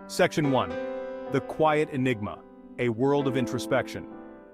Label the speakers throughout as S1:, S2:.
S1: Section 1. The quiet enigma, a world of introspection.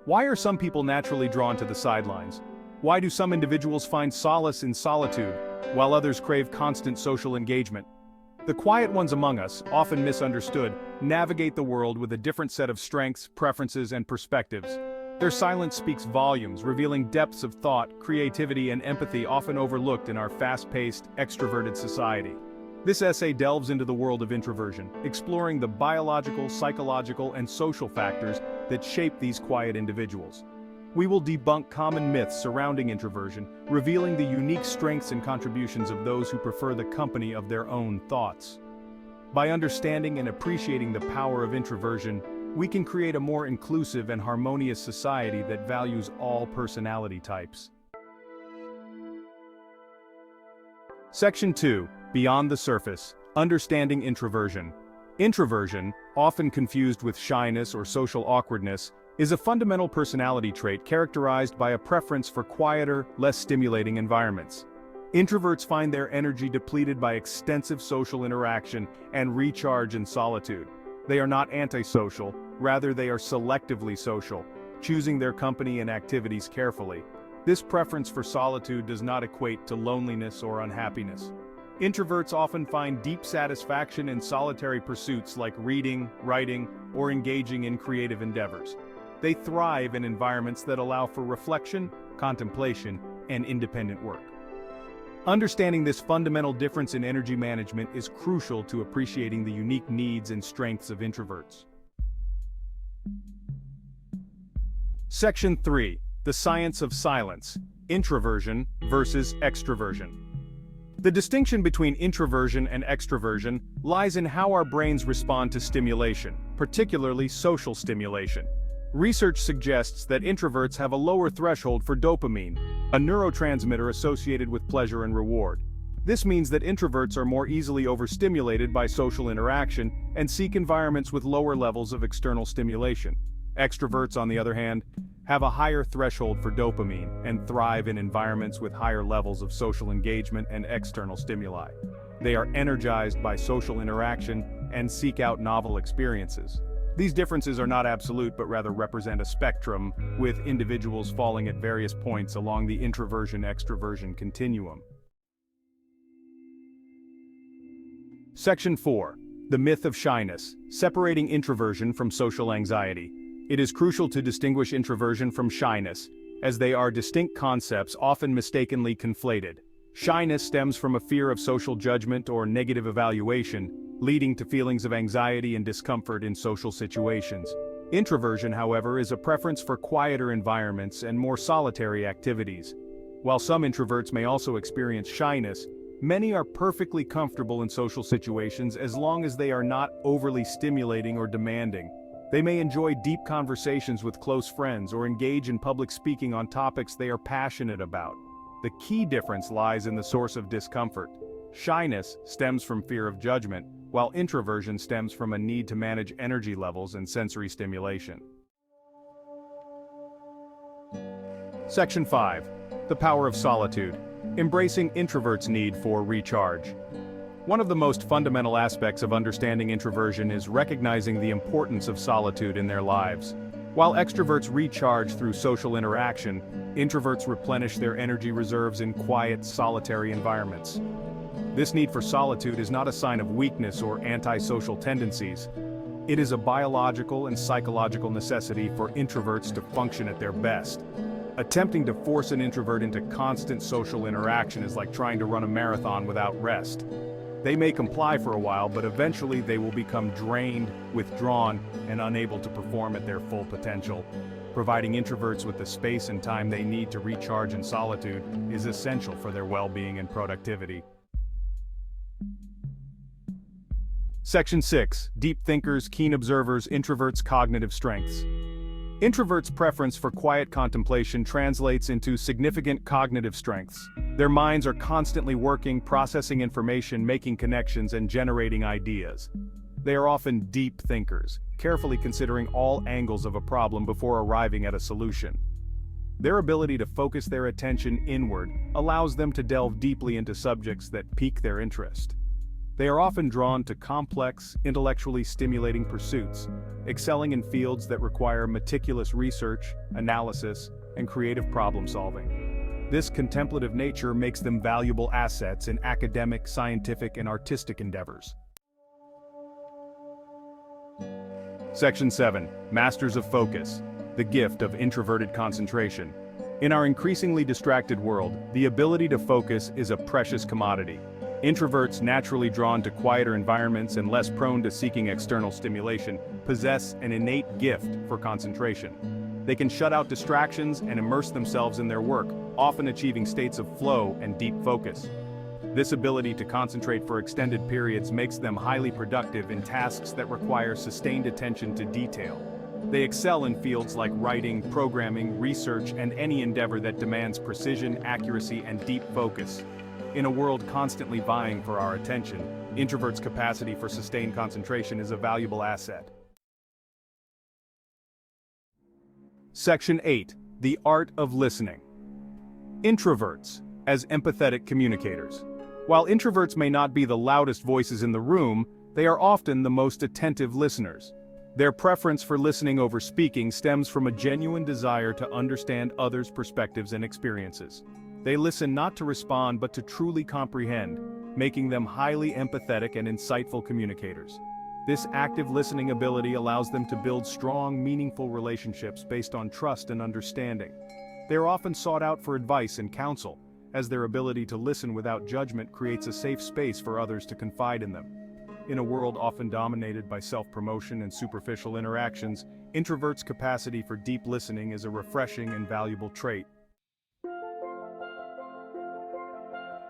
S1: Why are some people naturally drawn to the sidelines? Why do some individuals find solace in solitude, while others crave constant social engagement? The quiet ones among us, often misunderstood, navigate the world with a different set of strengths, preferences, and perspectives. Their silence speaks volumes, revealing depths of thought, creativity, and empathy often overlooked in our fast-paced, extroverted society. This essay delves into the world of introversion, exploring the biological, psychological, and social factors that shape these quiet individuals. We will debunk common myths surrounding introversion, revealing the unique strengths and contributions of those who prefer the company of their own thoughts. By understanding and appreciating the power of introversion, we can create a more inclusive and harmonious society that values all personality types. Section 2. Beyond the surface, understanding introversion. Introversion, often confused with shyness or social awkwardness, is a fundamental personality trait characterized by a preference for quieter, less stimulating environments. Introverts find their energy depleted by extensive social interaction and recharge in solitude. They are not antisocial, rather they are selectively social, choosing their company and activities carefully. This preference for solitude does not equate to loneliness or unhappiness. Introverts often find deep satisfaction in solitary pursuits like reading, writing, or engaging in creative endeavors. They thrive in environments that allow for reflection, contemplation, and independent work. Understanding this fundamental difference in energy management is crucial to appreciating the unique needs and strengths of introverts. Section 3. The science of silence. Introversion versus extroversion. The distinction between introversion and extroversion lies in how our brains respond to stimulation, particularly social stimulation. Research suggests that introverts have a lower threshold for dopamine, a neurotransmitter associated with pleasure and reward. This means that introverts are more easily overstimulated by social interaction and seek environments with lower levels of external stimulation. Extroverts, on the other hand, have a higher threshold for dopamine and thrive in environments with higher levels of social engagement and external stimuli. They are energized by social interaction and seek out novel experiences. These differences are not absolute but rather represent a spectrum, with individuals falling at various points along the introversion-extroversion continuum. Section 4. The myth of shyness, separating introversion from social anxiety. It is crucial to distinguish introversion from shyness, as they are distinct concepts often mistakenly conflated. Shyness stems from a fear of social judgment or negative evaluation, leading to feelings of anxiety and discomfort in social situations. Introversion, however, is a preference for quieter environments and more solitary activities. While some introverts may also experience shyness, many are perfectly comfortable in social situations as long as they are not overly stimulating or demanding. They may enjoy deep conversations with close friends or engage in public speaking on topics they are passionate about. The key difference lies in the source of discomfort. Shyness stems from fear of judgment, while introversion stems from a need to manage energy levels and sensory stimulation. Section 5. The power of solitude. Embracing introverts' need for recharge. One of the most fundamental aspects of understanding introversion is recognizing the importance of solitude in their lives. While extroverts recharge through social interaction, introverts replenish their energy reserves in quiet, solitary environments. This need for solitude is not a sign of weakness or antisocial tendencies. It is a biological and psychological necessity for introverts to function at their best. Attempting to force an introvert into constant social interaction is like trying to run a marathon without rest. They may comply for a while, but eventually they will become drained, withdrawn, and unable to perform at their full potential. Providing introverts with the space and time they need to recharge in solitude is essential for their well-being and productivity. Section 6. Deep thinkers, keen observers, introverts' cognitive strengths. Introverts' preference for quiet contemplation translates into significant cognitive strengths. Their minds are constantly working, processing information, making connections, and generating ideas. They are often deep thinkers, carefully considering all angles of a problem before arriving at a solution. Their ability to focus their attention inward allows them to delve deeply into subjects that pique their interest. They are often drawn to complex, intellectually stimulating pursuits, excelling in fields that require meticulous research, analysis, and creative problem-solving. This contemplative nature makes them valuable assets in academic, scientific, and artistic endeavors. Section 7. Masters of Focus. The gift of introverted concentration. In our increasingly distracted world, the ability to focus is a precious commodity. Introverts, naturally drawn to quieter environments and less prone to seeking external stimulation, possess an innate gift for concentration. They can shut out distractions and immerse themselves in their work, often achieving states of flow and deep focus. This ability to concentrate for extended periods makes them highly productive in tasks that require sustained attention to detail. They excel in fields like writing, programming, research, and any endeavor that demands precision, accuracy, and deep focus. In a world constantly vying for our attention, introverts' capacity for sustained concentration is a valuable asset. Section 8. The Art of Listening. Introverts, as empathetic communicators. While introverts may not be the loudest voices in the room, they are often the most attentive listeners. Their preference for listening over speaking stems from a genuine desire to understand others' perspectives and experiences. They listen not to respond but to truly comprehend, making them highly empathetic and insightful communicators. This active listening ability allows them to build strong, meaningful relationships based on trust and understanding. They are often sought out for advice and counsel, as their ability to listen without judgment creates a safe space for others to confide in them. In a world often dominated by self-promotion and superficial interactions, introverts' capacity for deep listening is a refreshing and valuable trait.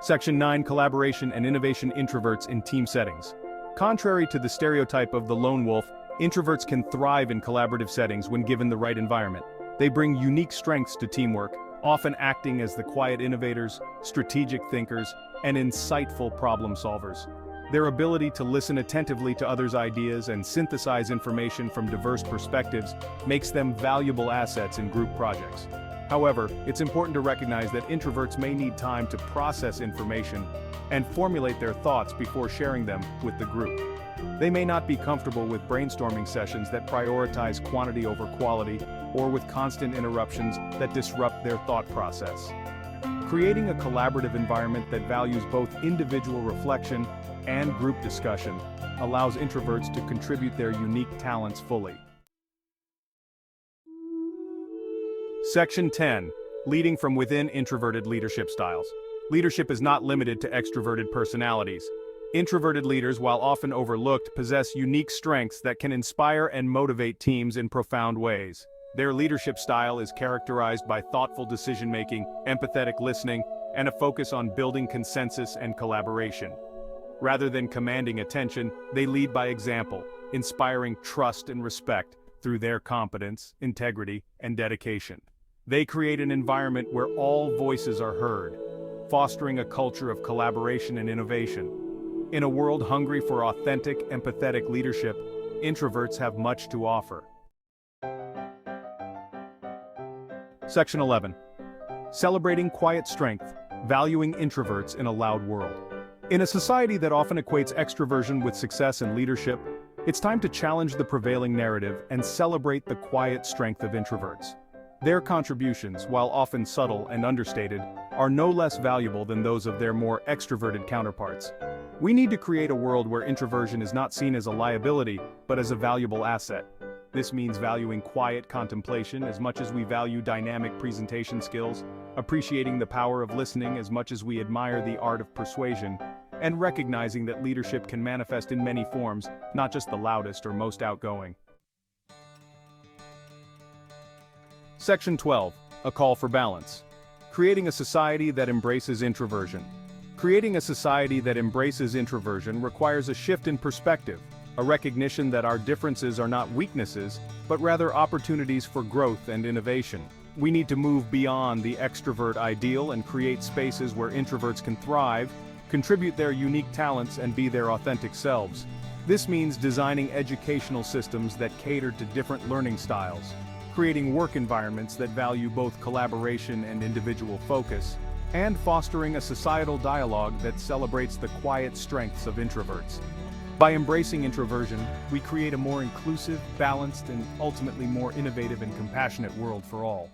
S1: Section 9. Collaboration and innovation. Introverts in team settings. Contrary to the stereotype of the lone wolf, introverts can thrive in collaborative settings when given the right environment. They bring unique strengths to teamwork, often acting as the quiet innovators, strategic thinkers, and insightful problem solvers. Their ability to listen attentively to others' ideas and synthesize information from diverse perspectives makes them valuable assets in group projects. However, it's important to recognize that introverts may need time to process information and formulate their thoughts before sharing them with the group. They may not be comfortable with brainstorming sessions that prioritize quantity over quality, or with constant interruptions that disrupt their thought process. Creating a collaborative environment that values both individual reflection and group discussion allows introverts to contribute their unique talents fully. Section 10. Leading from within. Introverted leadership styles. Leadership is not limited to extroverted personalities. Introverted leaders, while often overlooked, possess unique strengths that can inspire and motivate teams in profound ways. Their leadership style is characterized by thoughtful decision-making, empathetic listening, and a focus on building consensus and collaboration. Rather than commanding attention, they lead by example, inspiring trust and respect through their competence, integrity, and dedication. They create an environment where all voices are heard, fostering a culture of collaboration and innovation. In a world hungry for authentic, empathetic leadership, introverts have much to offer. Section 11. Celebrating quiet strength, valuing introverts in a loud world. In a society that often equates extroversion with success and leadership, it's time to challenge the prevailing narrative and celebrate the quiet strength of introverts. Their contributions, while often subtle and understated, are no less valuable than those of their more extroverted counterparts. We need to create a world where introversion is not seen as a liability, but as a valuable asset. This means valuing quiet contemplation as much as we value dynamic presentation skills, appreciating the power of listening as much as we admire the art of persuasion, and recognizing that leadership can manifest in many forms, not just the loudest or most outgoing. Section 12. A call for balance. Creating a society that embraces introversion. Creating a society that embraces introversion requires a shift in perspective, a recognition that our differences are not weaknesses, but rather opportunities for growth and innovation. We need to move beyond the extrovert ideal and create spaces where introverts can thrive, contribute their unique talents, and be their authentic selves. This means designing educational systems that cater to different learning styles, creating work environments that value both collaboration and individual focus, and fostering a societal dialogue that celebrates the quiet strengths of introverts. By embracing introversion, we create a more inclusive, balanced, and ultimately more innovative and compassionate world for all.